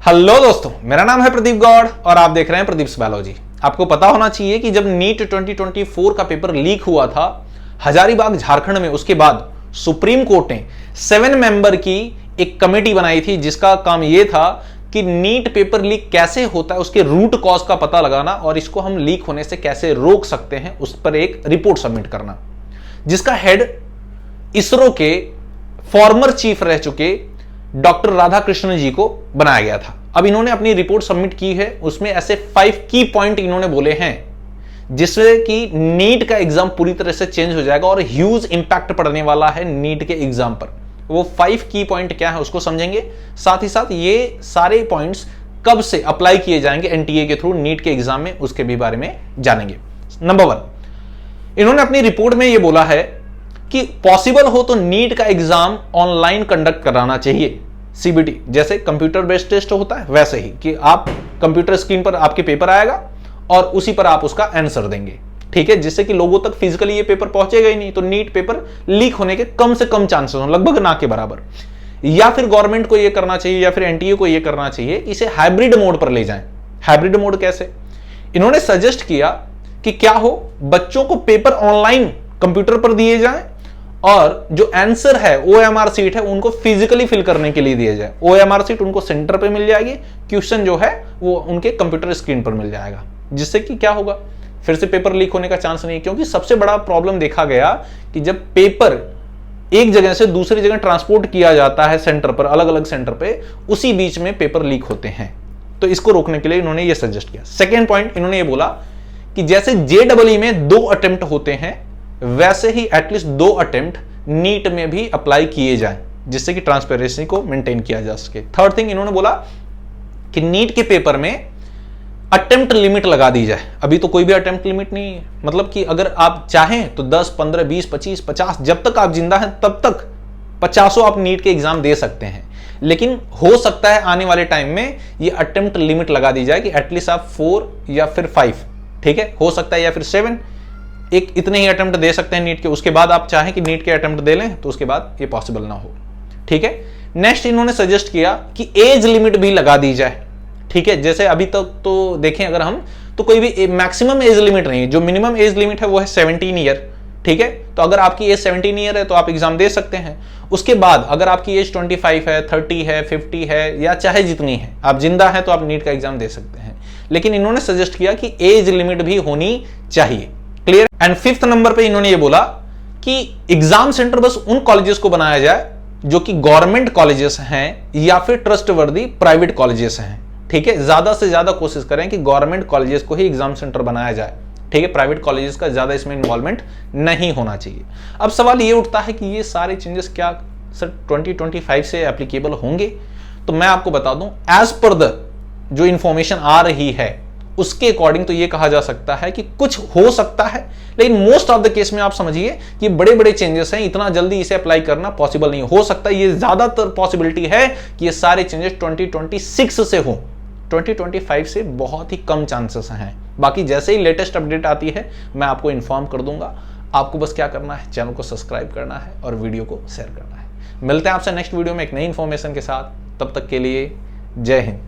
Hello दोस्तों, मेरा नाम है प्रदीप गौड़ और आप देख रहे हैं प्रदीप्स बायोलॉजी। आपको पता होना चाहिए कि जब नीट 2024 का पेपर लीक हुआ था हजारीबाग झारखंड में, उसके बाद सुप्रीम कोर्ट ने 7 मेंबर की एक कमेटी बनाई थी जिसका काम यह था कि नीट पेपर लीक कैसे होता है उसके रूट कॉज का पता लगाना और इसको हम लीक होने से कैसे रोक सकते हैं उस पर एक रिपोर्ट सबमिट करना, जिसका हेड इसरो के फॉर्मर चीफ रह चुके डॉक्टर राधाकृष्णन जी को बनाया गया था। अब इन्होंने अपनी रिपोर्ट सबमिट की है, उसमें ऐसे 5 की पॉइंट इन्होंने बोले हैं जिससे कि नीट का एग्जाम पूरी तरह से चेंज हो जाएगा और ह्यूज इंपैक्ट पड़ने वाला है नीट के एग्जाम पर। वो 5 की पॉइंट क्या है उसको समझेंगे, साथ ही साथ ये सारे पॉइंट्स कब से अप्लाई किए जाएंगे एनटीए के थ्रू नीट के एग्जाम में, उसके भी बारे में जानेंगे। नंबर 1, इन्होंने अपनी रिपोर्ट में यह बोला है कि पॉसिबल हो तो नीट का एग्जाम ऑनलाइन कंडक्ट कराना चाहिए, सीबीटी जैसे कंप्यूटर बेस्ड टेस्ट होता है वैसे ही, कि आप कंप्यूटर स्क्रीन पर आपके पेपर आएगा और उसी पर आप उसका आंसर देंगे, ठीक है, जिससे कि लोगों तक फिजिकली ये पेपर पहुंचेगा ही नहीं, तो नीट पेपर लीक होने के कम से कम चांसेस हो, लगभग ना के बराबर। या फिर गवर्नमेंट को ये करना चाहिए या फिर एनटीए को ये करना चाहिए कि इसे हाइब्रिड मोड पर ले जाएं। हाइब्रिड मोड कैसे? इन्होंने सजेस्ट किया कि क्या हो, बच्चों को पेपर ऑनलाइन कंप्यूटर पर दिए जाएं और जो आंसर है ओएमआर सीट है उनको फिजिकली फिल करने के लिए दिया जाए। ओएमआर सीट उनको सेंटर पे मिल जाएगी, क्वेश्चन जो है वो उनके कंप्यूटर स्क्रीन पर मिल जाएगा, जिससे कि क्या होगा, फिर से पेपर लीक होने का चांस नहीं। क्योंकि सबसे बड़ा प्रॉब्लम देखा गया कि जब पेपर एक जगह से दूसरी जगह ट्रांसपोर्ट किया जाता है सेंटर पर, अलग अलग सेंटर पे, उसी बीच में पेपर लीक होते हैं। तो इसको रोकने के लिए इन्होंने ये सजेस्ट किया। सेकेंड पॉइंट इन्होंने ये बोला कि जैसे जेईई में 2 अटेम्प्ट होते हैं वैसे ही एटलीस्ट 2 अटेम्प्ट नीट में भी अप्लाई किए जाएं, जिससे कि ट्रांसपेरेंसी को मेंटेन किया जा सके। थर्ड थिंग इन्होंने बोला कि नीट के पेपर में अटेम्प्ट लिमिट लगा दी जाए। अभी तो कोई भी अटेम्प्ट लिमिट नहीं है, मतलब कि अगर आप चाहें तो 10, 15, 20, 25, 50 जब तक आप जिंदा हैं तब तक 50 आप नीट के एग्जाम दे सकते हैं। लेकिन हो सकता है आने वाले टाइम में ये अटेम्प्ट लिमिट लगा दी जाए कि एटलीस्ट आप 4 या फिर 5, ठीक है, हो सकता है, या फिर 7, एक इतने ही अटेम्प्ट दे सकते हैं नीट के। उसके बाद आप चाहें कि नीट के अटेम्प्ट दे लें तो उसके बाद ये पॉसिबल ना हो, ठीक है। नेक्स्ट इन्होंने सजेस्ट किया कि एज लिमिट भी लगा दी जाए, ठीक है। जैसे अभी तक तो देखें अगर हम, तो कोई भी मैक्सिमम एज लिमिट नहीं है, जो मिनिमम एज लिमिट है वो है 17 ईयर, ठीक है। तो अगर आपकी एज 17 ईयर है तो आप एग्जाम दे सकते हैं। उसके बाद अगर आपकी एज 25 है, 30 है, 50 है, या चाहे जितनी है, आप जिंदा है तो आप नीट का एग्जाम दे सकते हैं। लेकिन इन्होंने सजेस्ट किया कि एज लिमिट भी होनी चाहिए, क्लियर। एंड 5th नंबर पे इन्होंने ये बोला कि एग्जाम सेंटर बस उन कॉलेजेस को बनाया जाए जो कि गवर्नमेंट कॉलेजेस हैं या फिर ट्रस्टवर्दी प्राइवेट कॉलेजेस हैं, ठीक है। ज्यादा से ज्यादा कोशिश करें कि गवर्नमेंट कॉलेजेस को ही एग्जाम सेंटर बनाया जाए, ठीक है। प्राइवेट कॉलेजेस का ज्यादा इसमें इन्वॉल्वमेंट नहीं होना चाहिए। अब सवाल ये उठता है कि ये सारे चेंजेस क्या सर 2025 से एप्लीकेबल होंगे? तो मैं आपको बता दूं, एज पर द जो इंफॉर्मेशन आ रही है उसके अकॉर्डिंग तो ये कहा जा सकता है कि कुछ हो सकता है, लेकिन मोस्ट ऑफ द केस में आप समझिए कि बड़े बड़े चेंजेस हैं, इतना जल्दी इसे अप्लाई करना पॉसिबल नहीं हो सकता। ये ज्यादातर पॉसिबिलिटी है कि ये सारे चेंजेस 2026 से हो, 2025 से बहुत ही कम चांसेस हैं। बाकी जैसे ही लेटेस्ट अपडेट आती है मैं आपको इन्फॉर्म कर दूंगा। आपको बस क्या करना है, चैनल को सब्सक्राइब करना है और वीडियो को शेयर करना है। मिलते हैं आपसे नेक्स्ट वीडियो में एक नई इंफॉर्मेशन के साथ, तब तक के लिए जय हिंद।